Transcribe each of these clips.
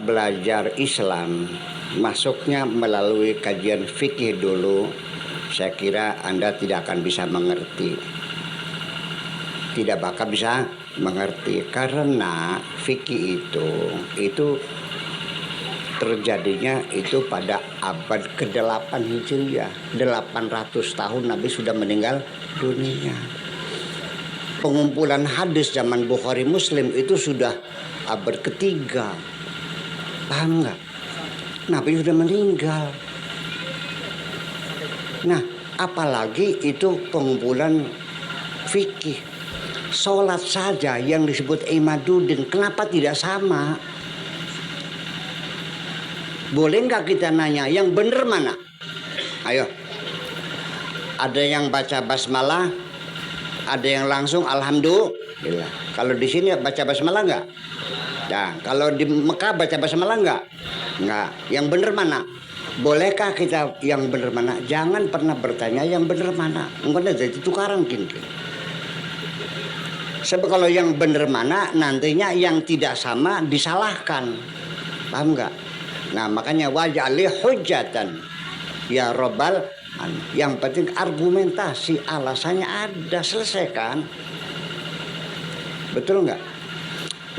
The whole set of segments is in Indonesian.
belajar Islam masuknya melalui kajian fikih dulu, saya kira Anda tidak akan bisa mengerti. Tidak bakal bisa mengerti karena fikih itu terjadinya itu pada abad ke-8 Hijriah. 800 tahun Nabi sudah meninggal dunia. Pengumpulan hadis zaman Bukhari Muslim itu sudah abad ketiga. Paham nggak? Nabi sudah meninggal. Nah, apalagi itu pengumpulan fikih. Sholat saja yang disebut Imaduddin, kenapa tidak sama? Boleh nggak kita nanya yang benar mana? Ayo. Ada yang baca basmalah, ada yang langsung alhamdulillah. Kalau di sini baca basmalah nggak? Nah, kalau di Mekah baca basmalah nggak? Nggak. Yang benar mana? Bolehkah kita yang benar mana? Jangan pernah bertanya yang benar mana. Enggak jadi tukaran gini. Sebab kalau yang benar mana nantinya yang tidak sama disalahkan. Paham nggak? Nah makanya waj'ali hujjatan ya Rabbal. Yang penting argumentasi, alasannya ada, selesaikan. Betul nggak?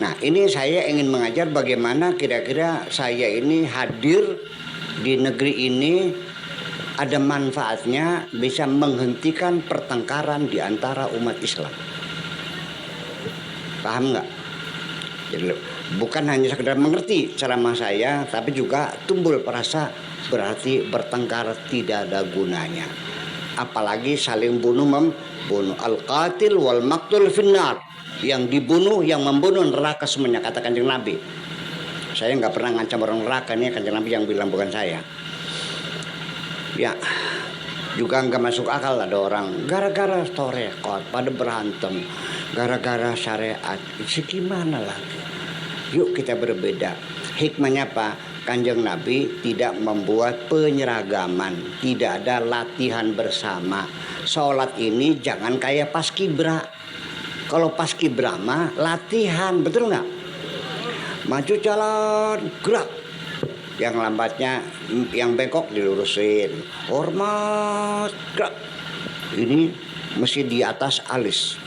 Nah ini saya ingin mengajar bagaimana kira-kira saya ini hadir di negeri ini ada manfaatnya, bisa menghentikan pertengkaran di antara umat Islam. Paham nggak? Jadi bukan hanya sekedar mengerti ceramah saya, tapi juga timbul perasa berarti bertengkar tidak ada gunanya. Apalagi saling membunuh. Al-qatil wal maqtul finnar. Yang dibunuh, yang membunuh neraka semuanya, kata Kanjeng Nabi. Saya nggak pernah ngancam orang neraka, ini Kanjeng Nabi yang bilang, bukan saya. Ya, juga nggak masuk akal ada orang gara-gara torekot pada berantem. Gara-gara syariat, gimana lagi? Yuk kita berbeda. Hikmahnya apa? Kanjeng Nabi tidak membuat penyeragaman, tidak ada latihan bersama. Sholat ini jangan kayak paskibra. Kalau paskibra mah latihan, betul nggak? Maju jalan, gerak. Yang lambatnya, yang bengkok dilurusin. Hormat, gerak. Ini mesti di atas alis.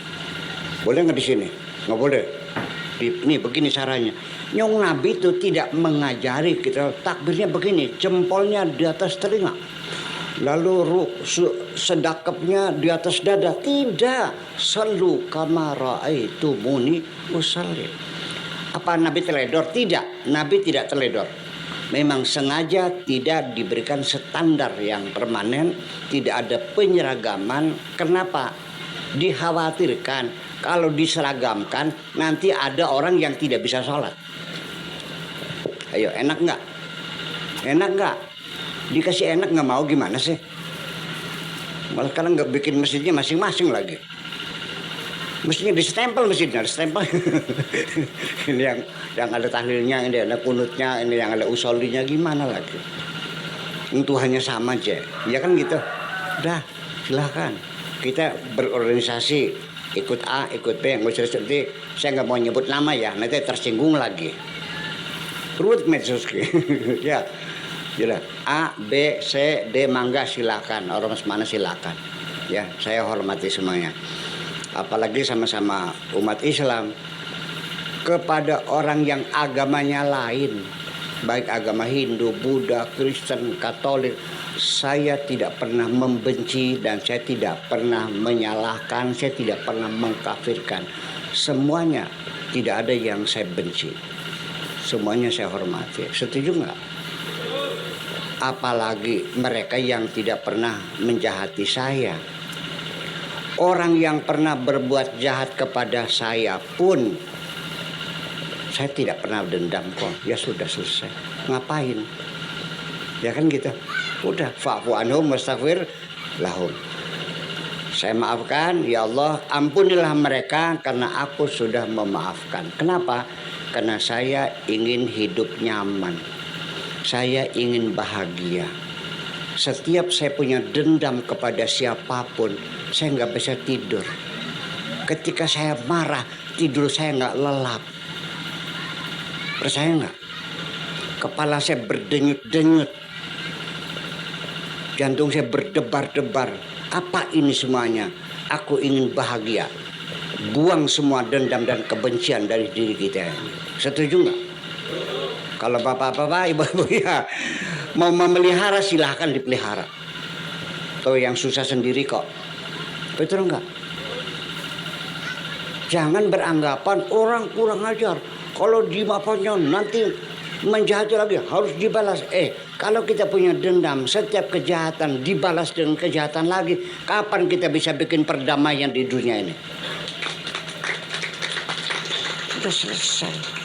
Boleh nggak di sini? Nggak boleh. Ini begini caranya. Nyong Nabi itu tidak mengajari kita takbirnya begini, jempolnya di atas telinga, lalu sedakapnya di atas dada. Tidak. Sallu kama ra'aitumuni usalli. Apa Nabi teledor? Tidak. Nabi tidak teledor. Memang sengaja tidak diberikan standar yang permanen, tidak ada penyeragaman. Kenapa? Dikhawatirkan kalau diseragamkan nanti ada orang yang tidak bisa sholat. Ayo, enak nggak? Enak nggak? Dikasih enak nggak mau, gimana sih? Malah sekarang nggak bikin masjidnya masing-masing lagi. Mestinya distempel masjidnya, distempel. Ini yang ada tahlilnya, ini ada kunutnya, ini yang ada usolinya, gimana lagi? Itu hanya sama aja, ya kan gitu. Udah, silahkan. Kita berorganisasi, ikut A, ikut B, nggak usah sedih. Saya nggak mau nyebut nama ya, nanti tersinggung lagi. Perut medsos ya, jelas. A, B, C, D, mangga silakan. Orang mana silakan. Ya, saya hormati semuanya. Apalagi sama-sama umat Islam. Kepada orang yang agamanya lain, baik agama Hindu, Buddha, Kristen, Katolik, saya tidak pernah membenci dan saya tidak pernah menyalahkan, saya tidak pernah mengkafirkan. Semuanya tidak ada yang saya benci. Semuanya saya hormati. Setuju nggak? Apalagi mereka yang tidak pernah menjahati saya. Orang yang pernah berbuat jahat kepada saya pun saya tidak pernah dendam kok. Ya sudah selesai. Ngapain? Ya kan gitu. Udah, fa'fu anhum wastaghfir lahum. Saya maafkan, ya Allah, ampunilah mereka karena aku sudah memaafkan. Kenapa? Karena saya ingin hidup nyaman. Saya ingin bahagia. Setiap saya punya dendam kepada siapapun, saya nggak bisa tidur. Ketika saya marah, tidur saya nggak lelap. Percaya nggak? Kepala saya berdenyut-denyut. Jantung saya berdebar-debar. Apa ini semuanya? Aku ingin bahagia. Buang semua dendam dan kebencian dari diri kita. Setuju nggak? Kalau bapak-bapak, ibu-ibu ya mau memelihara silahkan dipelihara. Tuh yang susah sendiri kok. Betul nggak? Jangan beranggapan orang kurang ajar. Kalau dimaafkannya nanti menjahati lagi harus dibalas. Kalau kita punya dendam, setiap kejahatan dibalas dengan kejahatan lagi, kapan kita bisa bikin perdamaian di dunia ini? Sudah selesai.